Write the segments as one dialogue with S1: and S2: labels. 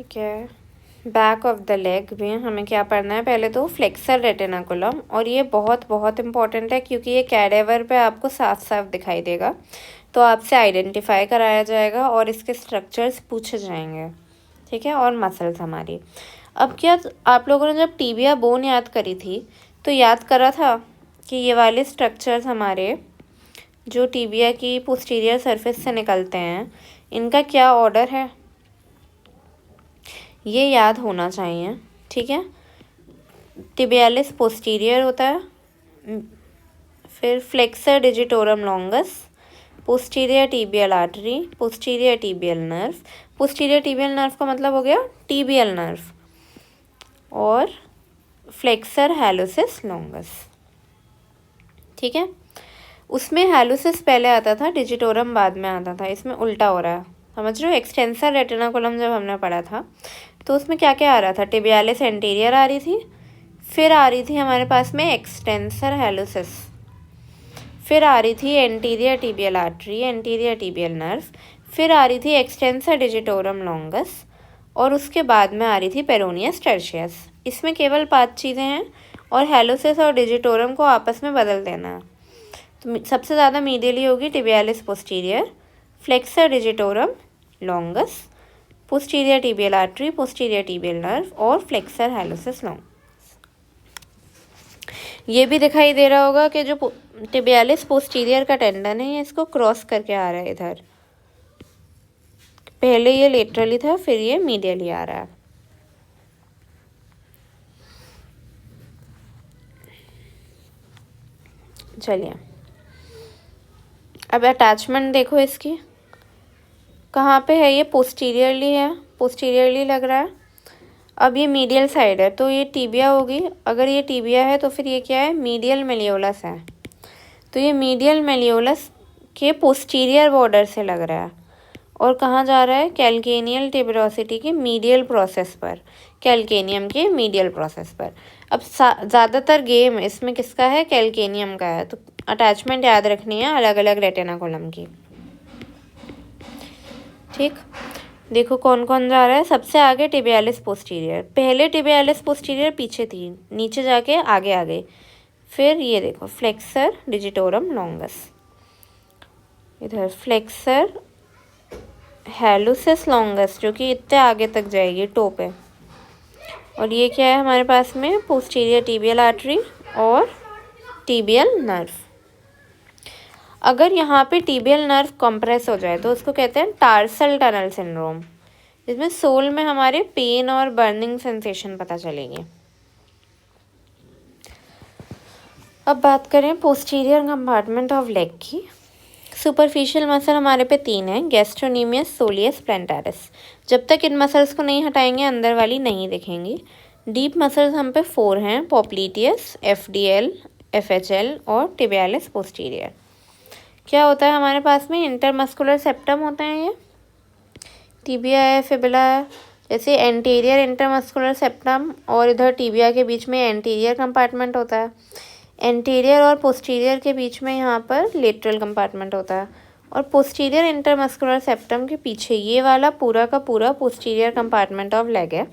S1: ठीक है, back of the leg में हमें क्या पढ़ना है, पहले तो फ्लेक्सर रेटिनाकुलम, और ये बहुत बहुत इंपॉर्टेंट है क्योंकि ये कैडेवर पे आपको साफ साफ दिखाई देगा, तो आपसे आइडेंटिफाई कराया जाएगा और इसके स्ट्रक्चर्स पूछे जाएंगे। ठीक है, और मसल्स हमारी। अब क्या आप लोगों ने जब टिबिया बोन याद करी थी तो याद करा था कि ये वाले स्ट्रक्चर्स हमारे जो टिबिया की पोस्टीरियर सरफेस से निकलते हैं, इनका क्या ऑर्डर है, ये याद होना चाहिए। ठीक है, टिबियालिस पोस्टीरियर होता है, फिर flexor digitorum longus, posterior tibial artery, posterior tibial nerve. Posterior tibial nerve का मतलब हो गया टिबियल नर्व, और फ्लेक्सर हैलोसिस लॉन्गस। ठीक है, उसमें हैलोसिस पहले आता था, डिजिटोरम बाद में आता था, इसमें उल्टा हो रहा है, समझ रहे हो। एक्सटेंसर रेटिनाकुलम जब हमने पढ़ा था तो उसमें क्या क्या आ रहा था, टिबियालिस एंटीरियर आ रही थी, फिर आ रही थी हमारे पास में एक्सटेंसर हैलोसिस, फिर आ रही थी anterior tibial artery, anterior tibial nerve, फिर आ रही थी एक्सटेंसर डिजिटोरम लॉन्गस, और उसके बाद में आ रही थी पेरोनियस टर्शियस। इसमें केवल 5 चीज़ें हैं और हैलोसिस और डिजिटोरम को आपस में बदल देना है। तो सबसे ज़्यादा मीडियली होगी tibialis posterior, flexor digitorum longus, posterior tibial artery, posterior tibial nerve, और फ्लेक्सर हैलोसिस लॉन्गस। ये भी दिखाई दे रहा होगा कि जो टिबियालिस पोस्टीरियर का टेंडन है, ये इसको क्रॉस करके आ रहा है इधर, पहले ये लेटरली था, फिर ये मीडियली आ रहा है। चलिए, अब अटैचमेंट देखो इसकी, कहाँ पे है, ये पोस्टीरियरली है, पोस्टीरियरली लग रहा है। अब ये मीडियल साइड है तो ये टिबिया होगी, अगर ये टिबिया है तो फिर ये क्या है, मीडियल मेलियोलस है, तो ये मीडियल मेलियोलस के पोस्टीरियर बॉर्डर से लग रहा है, और कहाँ जा रहा है, कैल्केनियल टिबिरोसिटी के मीडियल प्रोसेस पर, कैल्केनियम के मीडियल प्रोसेस पर। अब ज़्यादातर गेम इसमें किसका है, कैल्केनियम का है, तो अटैचमेंट याद रखनी है अलग अलग रेटिनाकुलम की। ठीक, देखो कौन कौन जा रहा है। सबसे आगे टिबियालिस पोस्टीरियर, पहले टिबियालिस पोस्टीरियर पीछे थी, नीचे जाके आगे आ गई। फिर ये देखो फ्लेक्सर डिजिटोरम लॉन्गस, इधर फ्लेक्सर हैलोसिस लॉन्गस जो कि इतने आगे तक जाएगी टो पे, और ये क्या है हमारे पास में, पोस्टीरियर टिबियल आर्टरी और टिबियल नर्व। अगर यहाँ पे टिबियल नर्व कंप्रेस हो जाए तो उसको कहते हैं टार्सल टनल सिंड्रोम, जिसमें सोल में हमारे पेन और बर्निंग सेंसेशन पता चलेगी। अब बात करें पोस्टीरियर कंपार्टमेंट ऑफ लेग की। सुपरफिशियल मसल हमारे पे 3 हैं, गैस्ट्रोनीमियस, सोलियस, प्लेंटारिस। जब तक इन मसल्स को नहीं हटाएंगे अंदर वाली नहीं दिखेंगी। डीप मसल्स हम पे 4 हैं, पॉप्लीटियस, एफडीएल, एफएचएल और टिबियालिस पोस्टीरियर। क्या होता है हमारे पास में, इंटरमस्कुलर सेप्टम होते हैं ये, टिबिया है, फिबुला है, जैसे एंटीरियर इंटरमस्कुलर सेप्टम, और इधर टिबिया के बीच में एंटीरियर कंपार्टमेंट होता है, एंटीरियर और पोस्टीरियर के बीच में यहाँ पर लेटरल कंपार्टमेंट होता है, और पोस्टीरियर इंटरमस्कुलर सेप्टम के पीछे ये वाला पूरा का पूरा पोस्टीरियर कंपार्टमेंट ऑफ लेग है।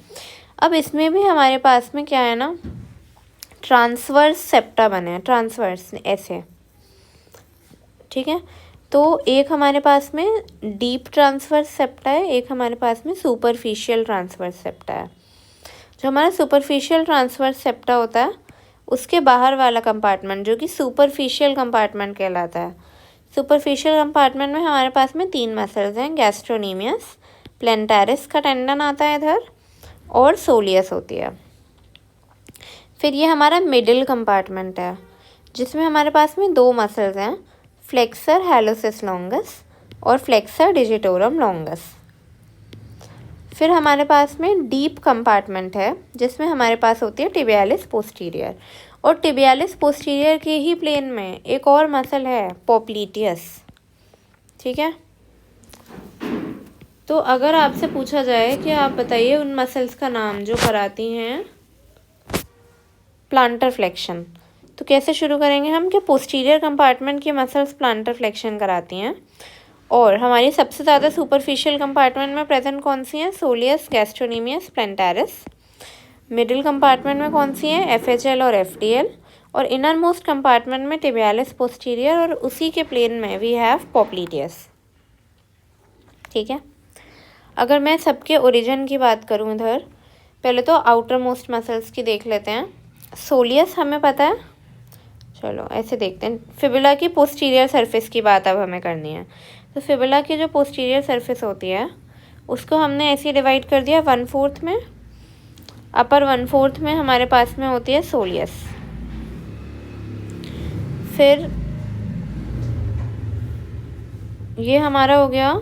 S1: अब इसमें भी हमारे पास में क्या है ना, ट्रांसवर्स सेप्टा बने हैं, ट्रांसवर्स ऐसे। ठीक है, तो एक हमारे पास में डीप ट्रांसवर्स सेप्टा है, एक हमारे पास में सुपरफिशियल ट्रांसवर्स सेप्टा है। जो हमारा सुपरफिशियल ट्रांसवर्स सेप्टा होता है उसके बाहर वाला कंपार्टमेंट जो कि सुपरफिशियल कंपार्टमेंट कहलाता है। सुपरफिशियल कंपार्टमेंट में हमारे पास में 3 मसल्स हैं, गैस्ट्रोनीमियस, प्लेंटारिस का टेंडन आता है इधर, और सोलियस होती है। फिर ये हमारा मिडिल कंपार्टमेंट है जिसमें हमारे पास में 2 मसल्स हैं, फ्लेक्सर हैलोसिस लॉन्गस और फ्लेक्सर डिजिटोरम लॉन्गस। फिर हमारे पास में डीप कंपार्टमेंट है जिसमें हमारे पास होती है टिबियालिस पोस्टीरियर, और टिबियालिस पोस्टीरियर के ही प्लेन में एक और मसल है, पॉप्लीटियस। ठीक है, तो अगर आपसे पूछा जाए कि आप बताइए उन मसल्स का नाम जो कराती हैं प्लांटर फ्लेक्शन, तो कैसे शुरू करेंगे हम कि पोस्टीरियर कंपार्टमेंट की मसल्स प्लांटर फ्लेक्शन कराती हैं, और हमारी सबसे ज़्यादा सुपरफिशियल कंपार्टमेंट में प्रेजेंट कौन सी है? Soleus, gastrocnemius, plantaris. Middle compartment में कौन सी है? एफएचएल और एफडीएल। और इनर मोस्ट कंपार्टमेंट में टिबियालिस पोस्टीरियर, और उसी के प्लेन में वी हैव पॉप्लीटियस। ठीक है, अगर मैं सबके ओरिजिन की बात करूं इधर, पहले तो आउटर मोस्ट मसल्स की देख लेते हैं। सोलियस हमें पता है, चलो ऐसे देखते हैं। फिबुला की पोस्टीरियर सरफेस की बात अब हमें करनी है। तो फिबुला की जो पोस्टीरियर सरफेस होती है उसको हमने ऐसे डिवाइड कर दिया 1/4 में। अपर 1/4 में हमारे पास में होती है सोलियस। फिर ये हमारा हो गया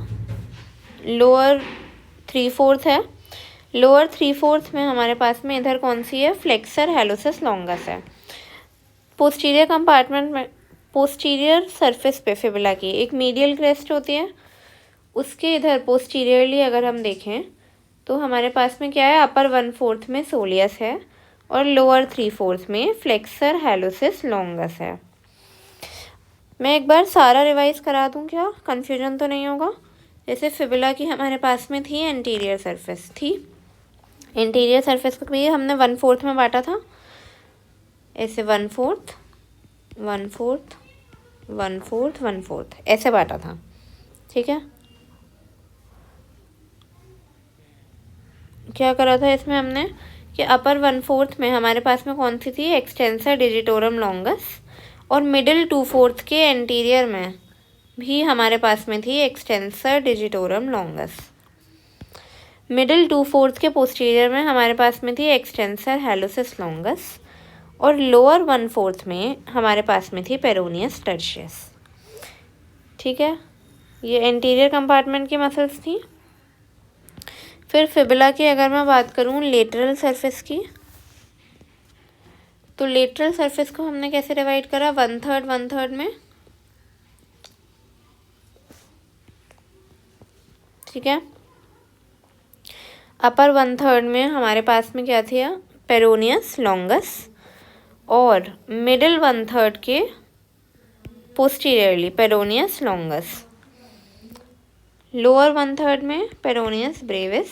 S1: लोअर 3/4 है। लोअर 3/4 में हमारे पास में इधर कौन सी है? फ्लेक्सर हैलोसिस लॉन्गस है। पोस्टीरियर कंपार्टमेंट में पोस्टीरियर सरफेस पे फिबुला की एक मीडियल क्रेस्ट होती है, उसके इधर पोस्टीरियरली अगर हम देखें तो हमारे पास में क्या है? अपर 1/4 में सोलियस है और लोअर 3/4 में फ्लेक्सर हैलोसिस लॉन्गस है। मैं एक बार सारा रिवाइज करा दूं, क्या कन्फ्यूजन तो नहीं होगा? जैसे फिबुला की हमारे पास में थी एंटीरियर सरफेस थी, इंटीरियर सरफेस को भी हमने 1/4 में बांटा था, ऐसे 1/4 1/4 1/4 1/4 ऐसे बांटा था। ठीक है, क्या करा था इसमें हमने कि अपर 1/4 में हमारे पास में कौन सी थी? एक्सटेंसर डिजिटोरम लॉन्गस, और मिडिल 2/4 के एंटीरियर में भी हमारे पास में थी एक्सटेंसर डिजिटोरम लॉन्गस। मिडिल 2/4 के पोस्टीरियर में हमारे पास में थी एक्सटेंसर हैलोसिस लॉन्गस, और लोअर 1/4 में हमारे पास में थी पेरोनियस टर्शियस। ठीक है, ये एंटीरियर कंपार्टमेंट की मसल्स थी। फिर फिबुला की अगर मैं बात करूं लेटरल सरफेस की, तो लेटरल सरफेस को हमने कैसे डिवाइड करा? 1/3 1/3 में। ठीक है, अपर 1/3 में हमारे पास में क्या थी? पेरोनियस लॉन्गस, और मिडिल 1/3 के पोस्टीरियरली पेरोनियस लॉन्गस, लोअर 1/3 में पेरोनियस ब्रेविस,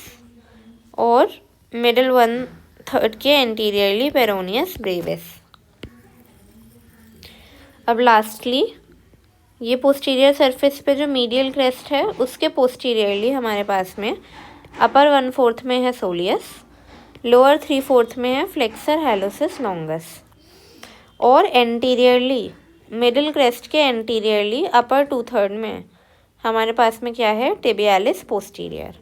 S1: और मिडिल 1/3 के एंटीरियरली पेरोनियस ब्रेविस। अब लास्टली ये पोस्टीरियर सरफेस पे जो मीडियल क्रेस्ट है उसके पोस्टीरियरली हमारे पास में अपर 1/4 में है सोलियस, लोअर 3/4 में है फ्लेक्सर हैलोसिस लॉन्गस, और एंटीरियरली मिडिल क्रेस्ट के एंटीरियरली अपर 2/3 में हमारे पास में क्या है? Tibialis posterior.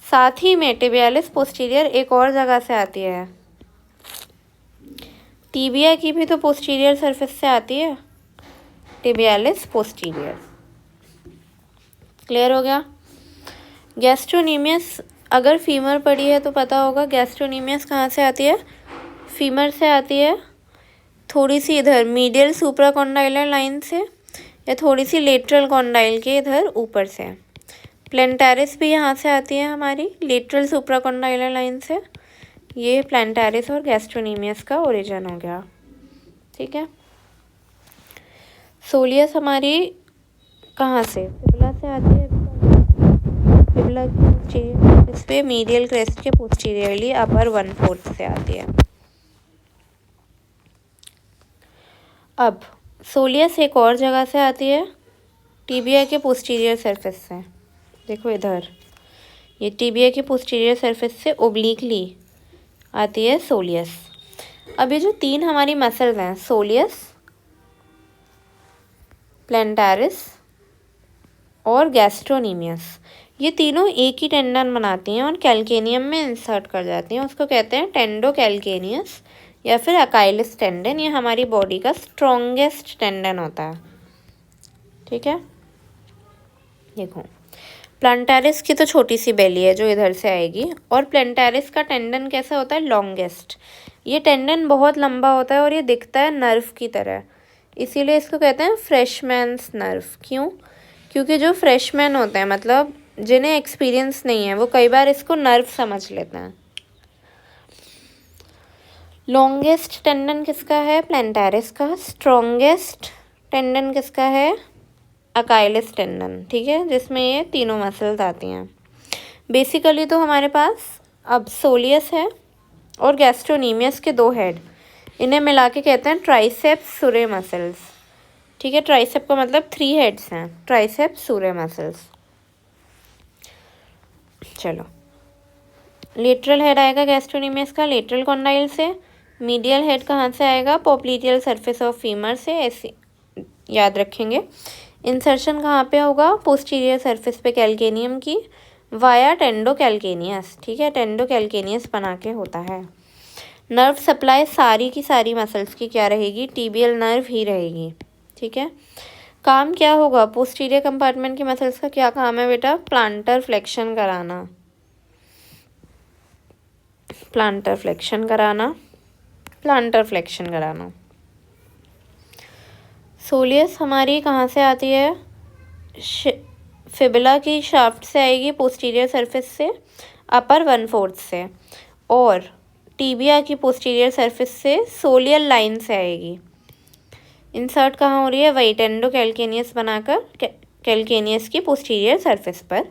S1: साथ ही में टिबियालिस पोस्टीरियर एक और जगह से आती है, टीबिया की भी तो पोस्टीरियर सरफेस से आती है, टिबियालिस पोस्टीरियर। क्लियर हो गया? गैस्ट्रोनीमियस अगर फीमर पड़ी है तो पता होगा गैस्ट्रोनीमियस कहाँ से आती है? फीमर से आती है, थोड़ी सी इधर मीडियल सुप्राकॉन्डाइलर लाइन से, या थोड़ी सी लेटरल कॉन्डाइल के इधर ऊपर से। प्लेंटारिस भी यहाँ से आती है हमारी लेटरल सुप्राकॉन्डाइलर लाइन से। ये प्लेंटारिस और गैस्ट्रोनीमियस का ओरिजिन हो गया। ठीक है, सोलियस हमारी कहाँ से? फिबुला से आती है। फिबुला की इस पे मीडियल क्रेस्ट के पोस्टीरियरली अपर 1/4 से आती है। अब सोलियस एक और जगह से आती है, टीबिया के पोस्टीरियर सरफेस से। देखो इधर, ये टीबिया के पोस्टीरियर सरफेस से ओब्लिकली आती है सोलियस। अब ये जो तीन हमारी मसल्स हैं, सोलियस, प्लेंटारिस और गैस्ट्रोनीमियस, ये तीनों एक ही टेंडन बनाती हैं और कैल्केनियम में इंसर्ट कर जाती हैं। उसको कहते हैं टेंडोकैल्केनियस या फिर अकाइलिस टेंडन। ये हमारी बॉडी का स्ट्रॉन्गेस्ट टेंडन होता है। ठीक है, देखो प्लेंटारिस की तो छोटी सी बेली है जो इधर से आएगी, और प्लेंटारिस का टेंडन कैसा होता है? लॉन्गेस्ट। ये टेंडन बहुत लंबा होता है और ये दिखता है नर्व की तरह, इसीलिए इसको कहते हैं फ्रेशमैन्स नर्व। क्यों? क्योंकि जो फ्रेशमैन होते हैं, मतलब जिन्हें एक्सपीरियंस नहीं है, वो कई बार इसको नर्व समझ लेते हैं। लॉन्गेस्ट टेंडन किसका है? प्लेंटारिस का। स्ट्रॉन्गेस्ट टेंडन किसका है? अकाइलिस टेंडन, ठीक है, जिसमें ये तीनों मसल्स आती हैं। बेसिकली तो हमारे पास अब सोलियस है और गैस्ट्रोनीमियस के 2 हेड, इन्हें मिला के कहते हैं ट्राइसेप्स सूरे मसल्स, ठीक है। ट्राइसेप का मतलब 3 हेड्स हैं, ट्राइसेप्स सूरे मसल्स। चलो, लेटरल हेड आएगा गैस्ट्रोनीमियस का लेटरल कॉन्डाइल से। मीडियल हेड कहाँ से आएगा? पोप्लीटियल सरफेस ऑफ फीमर से, ऐसे याद रखेंगे। इंसर्शन कहाँ पे होगा? पोस्टीरियर सरफेस पे कैल्केनियम की, वाया टेंडो कैल्केनियस, ठीक है, टेंडो कैल्केनियस बना के होता है। नर्व सप्लाई सारी की सारी मसल्स की क्या रहेगी? टीबियल नर्व ही रहेगी, ठीक है। काम क्या होगा? पोस्टीरियर कंपार्टमेंट की मसल्स का क्या काम है बेटा? प्लांटर फ्लेक्शन कराना, प्लांटर फ्लेक्शन कराना, प्लांटर फ्लेक्शन कराना। सोलियस हमारी कहाँ से आती है? फिबुला की शाफ्ट से आएगी, पोस्टीरियर सरफेस से, अपर 1/4 से, और टीबिया की पोस्टीरियर सरफेस से सोलियल लाइन से आएगी। इंसर्ट कहाँ हो रही है? वही टेंडो कैल्केनियस बनाकर कैल्केनियस की पोस्टीरियर सरफेस पर।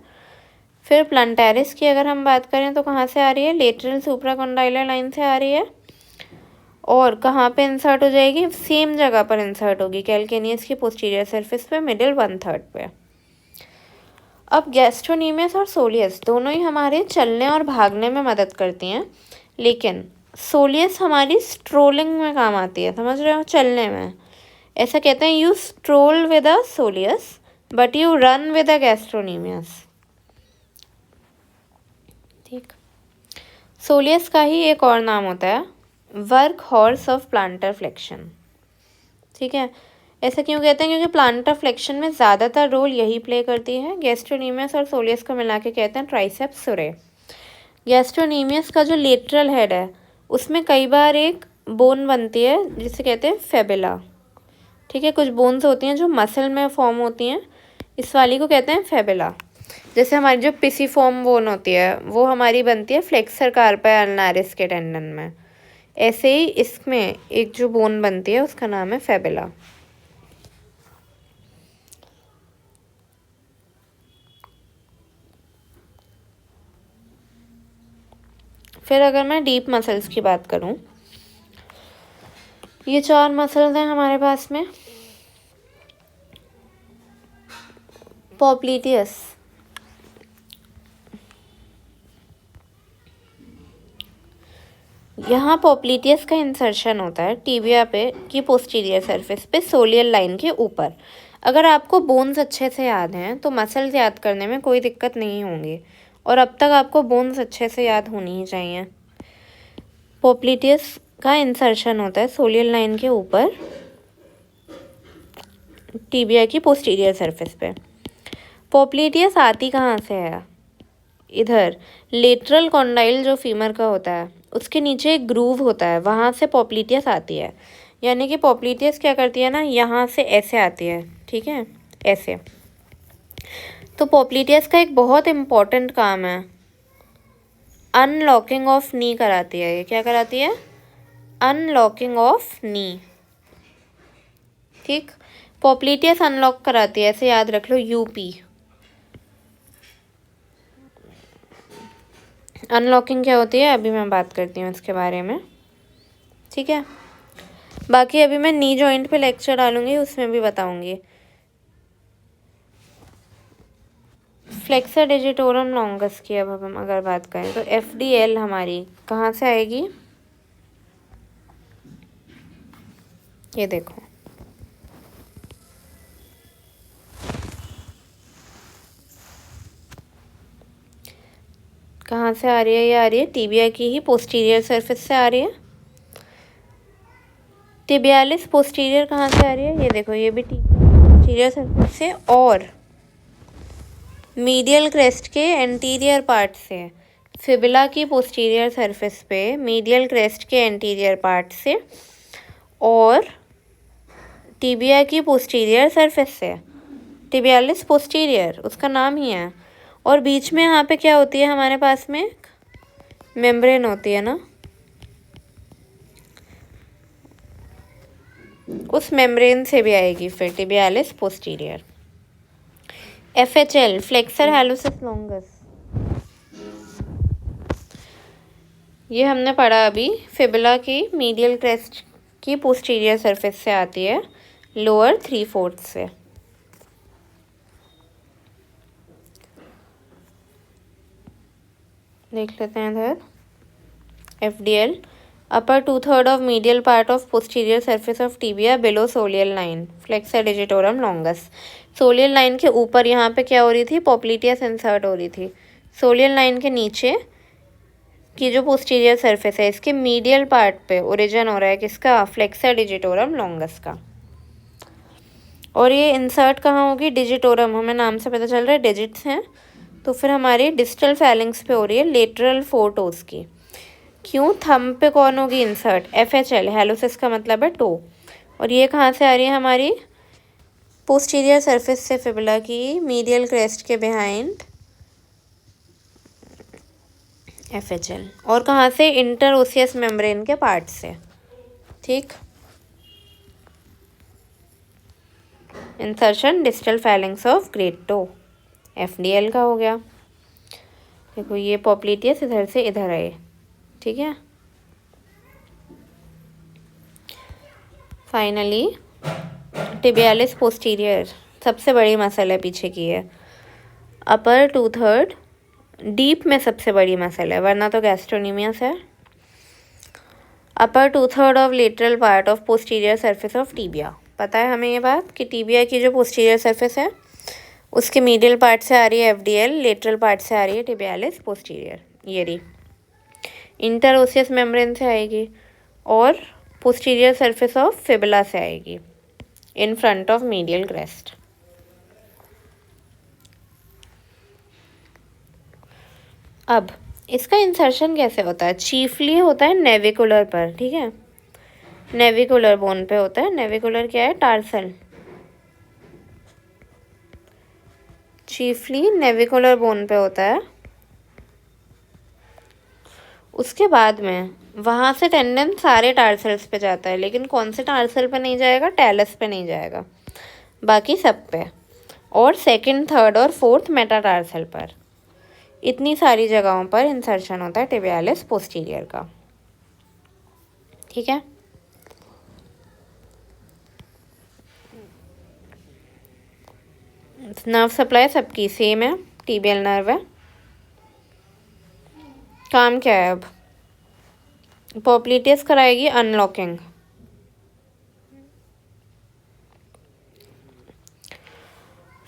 S1: फिर प्लांटारिस की अगर हम बात करें तो कहाँ से आ रही है? लेटरल सुप्राकॉन्डाइलर लाइन से आ रही है, और कहाँ पे इंसर्ट हो जाएगी? सेम जगह पर इंसर्ट होगी, कैल्केनियस की पोस्टीरियर सरफेस पे, मिडिल 1/3 पे। अब गैस्ट्रोनीमियस और सोलियस दोनों ही हमारे चलने और भागने में मदद करती हैं, लेकिन सोलियस हमारी स्ट्रोलिंग में काम आती है, समझ रहे हो, चलने में। ऐसा कहते हैं, you stroll with a soleus but you run with a gastrocnemius, ठीक। सोलियस का ही एक और नाम होता है work horse of planter flexion, ठीक है। ऐसा क्यों कहते हैं? क्योंकि प्लांटर फ्लेक्शन में ज़्यादातर रोल यही प्ले करती है। गैस्ट्रोनीमियस और सोलियस को मिला के कहते हैं ट्राइसेप्स सूरे। गैस्ट्रोनीमियस का जो लेटरल हेड है उसमें कई बार एक बोन बनती है जिसे कहते हैं फेबुला, ठीक है। कुछ बोन्स होती हैं जो मसल में फॉर्म होती हैं, इस वाली को कहते हैं फेबुला। जैसे हमारी जो पिसीफॉर्म बोन होती है वो हमारी बनती है फ्लेक्सर कार्पी अल्नारिस के टेंडन में, ऐसे ही इसमें एक जो बोन बनती है उसका नाम है फेबुला। फिर अगर मैं डीप मसल्स की बात करूं, ये 4 मसल्स हैं हमारे पास में। पोप्लीटियस, यहाँ पोप्लीटियस का इंसर्शन होता है टीबिया पे की पोस्टीरियर सरफेस पे सोलियल लाइन के ऊपर। अगर आपको बोन्स अच्छे से याद हैं तो मसल्स याद करने में कोई दिक्कत नहीं होंगी, और अब तक आपको बोन्स अच्छे से याद होनी ही चाहिए। पोप्लीटियस का इंसर्शन होता है सोलियल लाइन के ऊपर टीबिया की पोस्टीरियर सरफेस पे। पोप्लीटियस आती कहाँ से है? इधर लेटरल कॉन्डाइल जो फीमर का होता है उसके नीचे एक ग्रूव होता है, वहाँ से पोप्लीटियस आती है। यानी कि पोप्लीटियस क्या करती है ना, यहाँ से ऐसे आती है, ठीक है, ऐसे। तो पोप्लीटियस का एक बहुत इम्पॉर्टेंट काम है, अनलॉकिंग ऑफ नी कराती है। ये क्या कराती है? अनलॉकिंग ऑफ नी, ठीक। पोप्लीटियस अनलॉक कराती है, ऐसे याद रख लो, यूपी। अनलॉकिंग क्या होती है अभी मैं बात करती हूँ इसके बारे में, ठीक है। बाकी अभी मैं नी जॉइंट पे लेक्चर डालूंगी, उसमें भी बताऊंगी। फ्लेक्सर डिजिटोरम लॉन्गस की अब हम अगर बात करें तो FDL हमारी कहाँ से आएगी? ये देखो, कहाँ से आ रही है? ये आ रही है टीबिया की ही पोस्टीरियर सरफेस से आ रही है। टिबियालिस पोस्टीरियर कहाँ से आ रही है? ये देखो, ये भी पोस्टीरियर सरफेस से और मीडियल क्रेस्ट के एंटीरियर पार्ट से। फिबुला की पोस्टीरियर सरफेस पे मीडियल क्रेस्ट के एंटीरियर पार्ट से, और टिबिया की पोस्टीरियर सरफेस से। टिबियालिस पोस्टीरियर उसका नाम ही है, और बीच में यहाँ पे क्या होती है हमारे पास में? मेम्ब्रेन होती है ना, उस मेम्ब्रेन से भी आएगी फिर tibialis posterior. FHL flexor hallucis longus, ये हमने पढ़ा अभी, फिबुला की मीडियल क्रेस्ट की पोस्टीरियर सरफेस से आती है, लोअर 3/4 से। देख लेते हैं इधर, FDL upper 2/3 of medial part of posterior surface of tibia below soleal line, flexor digitorum longus। सोलियल line के ऊपर यहाँ पे क्या हो रही थी, पॉप्लिटियस इंसर्ट हो रही थी। सोलियल लाइन के नीचे की जो पोस्टीरियर सरफेस है, इसके मीडियल पार्ट पे ओरिजिन हो रहा है किसका, फ्लेक्सर डिजिटोरम लॉन्गस का। और ये इंसर्ट कहाँ होगी, डिजिटोरम, हमें नाम से पता चल रहा है डिजिट्स हैं, तो फिर हमारी डिस्टल फैलिंग्स पे हो रही है, लेटरल 4 टोस की। क्यों, थंब पे कौन होगी इंसर्ट, FHL, हैलोसिस का मतलब है टो। और ये कहाँ से आ रही है, हमारी पोस्टीरियर सरफेस से फिबुला की मीडियल क्रेस्ट के बिहाइंड, FHL। और कहाँ से, इंटरओसियस मेम्ब्रेन के पार्ट से। ठीक, insertion distal phalanges of great toe, FDL का हो गया। देखो ये पॉप्लिटियस इधर से इधर आए, ठीक है। फाइनली टिबियालिस पोस्टीरियर, सबसे बड़ी मसल है पीछे की है, अपर 2/3 डीप में सबसे बड़ी मसल है, वरना तो गैस्ट्रोनीमियस है। अपर 2/3 of lateral part of posterior surface of tibia, पता है हमें ये बात कि टीबिया की जो पोस्टीरियर सरफेस है उसके मीडियल पार्ट से आ रही है FDL, लेटरल पार्ट से आ रही है टिबियालिस पोस्टीरियर, ये रही। इंटरओसियस मेम्ब्रेन से आएगी और पोस्टीरियर सरफेस ऑफ फिबुला से आएगी, in front of medial crest. अब इसका इंसर्शन कैसे होता है, चीफली होता है नेविकुलर पर, ठीक है, नेविकुलर बोन पे होता है। नेविकुलर क्या है, टार्सल, चीफली नेविकुलर बोन पे होता है। उसके बाद में वहाँ से टेंडन सारे टार्सल्स पे जाता है, लेकिन कौन से टार्सल पे नहीं जाएगा, टेलस पे नहीं जाएगा, बाकी सब पे। और सेकंड, थर्ड और फोर्थ मेटाटार्सल पर, इतनी सारी जगहों पर इंसर्शन होता है टिबियालिस पोस्टीरियर का, ठीक है। नर्व सप्लाई सबकी सेम है, टीबियल नर्व है। काम क्या है अब, पॉप्लिटियस कराएगी अनलॉकिंग,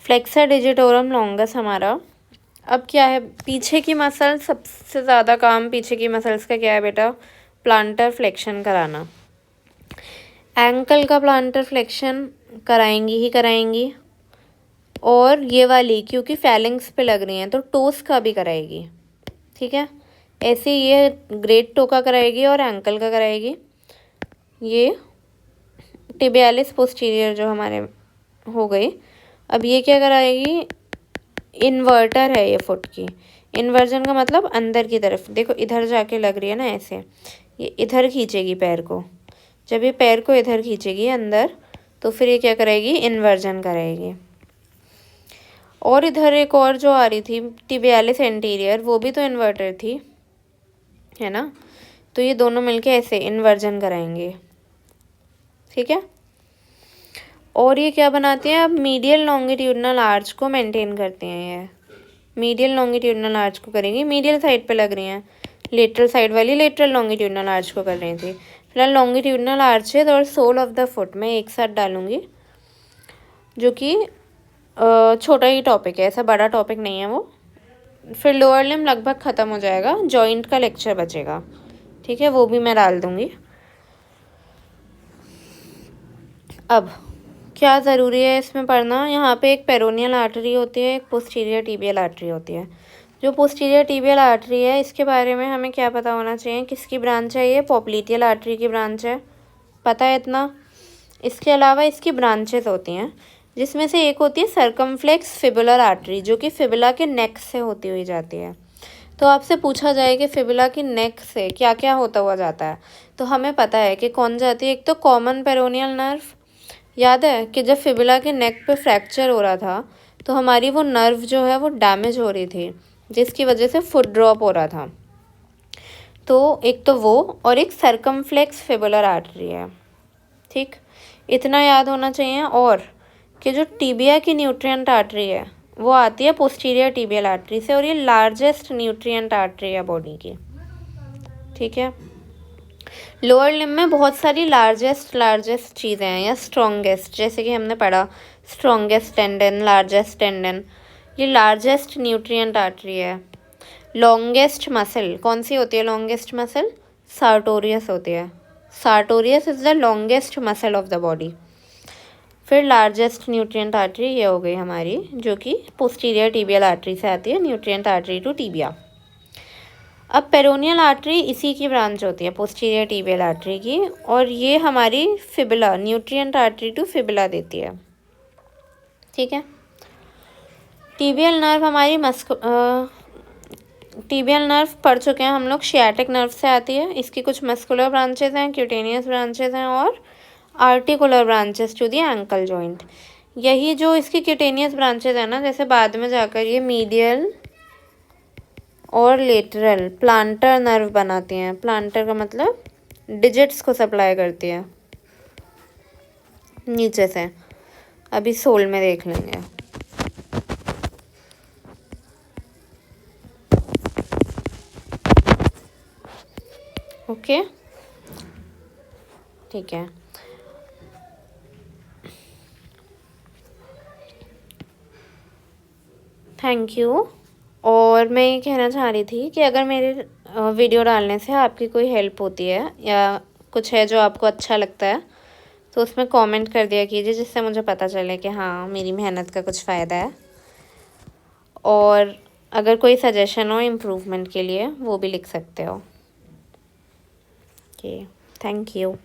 S1: फ्लेक्सर डिजिटोरम लॉन्गस हमारा। अब क्या है, पीछे की मसल, सबसे ज़्यादा काम पीछे की मसल्स का क्या है बेटा, प्लांटर फ्लेक्शन कराना। एंकल का प्लांटर फ्लेक्शन कराएंगी ही कराएंगी, और ये वाली क्योंकि फैलिंग्स पे लग रही हैं तो टोस का भी कराएगी, ठीक है। ऐसे ये ग्रेट टो का कराएगी और एंकल का कराएगी। ये टिबियालिस पोस्टीरियर जो हमारे हो गई। अब ये क्या कराएगी, इन्वर्टर है ये फुट की, इन्वर्जन का मतलब अंदर की तरफ, देखो इधर जाके लग रही है ना ऐसे, ये इधर खींचेगी पैर को, जब ये पैर को इधर खींचेगी अंदर तो फिर ये क्या करेगी, इन्वर्जन करेगी। और इधर एक और जो आ रही थी टिबियालिस एंटीरियर, वो भी तो इन्वर्टर थी, है ना, तो ये दोनों मिलके ऐसे इन्वर्जन कराएंगे, ठीक है। और ये क्या बनाती हैं, अब मीडियल लॉन्गिट्यूडनल आर्च को मेंटेन करती हैं, ये मीडियल लॉन्गिट्यूडनल आर्च को करेंगी, मीडियल साइड पे लग रही हैं, लेटरल साइड वाली लेटरल लॉन्गिट्यूडनल आर्च को कर रही थी। फिलहाल लॉन्गिट्यूडनल आर्चेज और सोल ऑफ द फुट मैं एक साथ डालूंगी, जो कि छोटा ही टॉपिक है, ऐसा बड़ा टॉपिक नहीं है वो। फिर लोअर लिम्ब लगभग ख़त्म हो जाएगा, जॉइंट का लेक्चर बचेगा, ठीक है, वो भी मैं डाल दूँगी। अब क्या ज़रूरी है इसमें पढ़ना, यहाँ पे एक पेरोनियल आर्टरी होती है, एक पोस्टीरियर टिबियल आर्टरी होती है। जो पोस्टीरियर टिबियल आर्टरी है इसके बारे में हमें क्या पता होना चाहिए, किसकी ब्रांच है, ये पॉप्लिटियल आर्टरी की ब्रांच है, पता है इतना। इसके अलावा इसकी ब्रांचेस होती हैं, जिसमें से एक होती है सर्कमफ्लेक्स फिबुलर आर्टरी, जो कि फिबुला के नेक से होती हुई जाती है। तो आपसे पूछा जाए कि फिबुला की नेक से क्या क्या होता हुआ जाता है, तो हमें पता है कि कौन जाती है, एक तो कॉमन पेरोनियल नर्व, याद है कि जब फिबुला के नेक पे फ्रैक्चर हो रहा था तो हमारी वो नर्व जो है वो डैमेज हो रही थी, जिसकी वजह से फुट ड्रॉप हो रहा था। तो एक तो वो, और एक सर्कमफ्लेक्स फिबुलर आर्टरी है, ठीक, इतना याद होना चाहिए। और कि जो टीबिया की न्यूट्रिएंट आर्टरी है वो आती है पोस्टीरियर टीबियल आर्टरी से, और ये लार्जेस्ट न्यूट्रिएंट आर्टरी है बॉडी की, ठीक है। लोअर लिम्ब में बहुत सारी लार्जेस्ट चीज़ें हैं, या स्ट्रॉन्गेस्ट, जैसे कि हमने पढ़ा स्ट्रॉन्गेस्ट टेंडन, लार्जेस्ट टेंडन, ये लार्जेस्ट न्यूट्रिएंट आर्टरी है। लॉन्गेस्ट मसल कौन सी होती है? लॉन्गेस्ट मसल सार्टोरियस होती है। Sartorius is the longest muscle of the body. फिर लार्जेस्ट न्यूट्रिएंट आर्टरी ये हो गई हमारी, जो कि पोस्टीरियर टीबियल आर्टरी से आती है, न्यूट्रिएंट आर्टरी टू टीबिया। अब पेरोनियल आर्टरी इसी की ब्रांच होती है, पोस्टीरियर टीबियल आर्टरी की, और ये हमारी fibula, nutrient artery to fibula देती है, ठीक है। टीबियल नर्व हमारी टीबियल नर्व पढ़ चुके हैं हम लोग, शियाटिक नर्व से आती है। इसकी कुछ मस्कुलर ब्रांचेस हैं, क्यूटेनियस ब्रांचेस हैं, और articular branches to the ankle joint. यही जो इसकी क्यूटेनियस ब्रांचेस है ना, जैसे बाद में जाकर ये मीडियल और लेटरल प्लांटर नर्व बनाती हैं। प्लांटर का मतलब डिजिट्स को सप्लाई करती है नीचे से, अभी सोल में देख लेंगे। ओके, ठीक है। Thank you. और मैं ये कहना चाह रही थी कि अगर मेरे वीडियो डालने से आपकी कोई हेल्प होती है, या कुछ है जो आपको अच्छा लगता है, तो उसमें कमेंट कर दिया कीजिए, जिससे मुझे पता चले कि हाँ मेरी मेहनत का कुछ फ़ायदा है। और अगर कोई सजेशन हो इम्प्रूवमेंट के लिए, वो भी लिख सकते हो। Okay, thank you.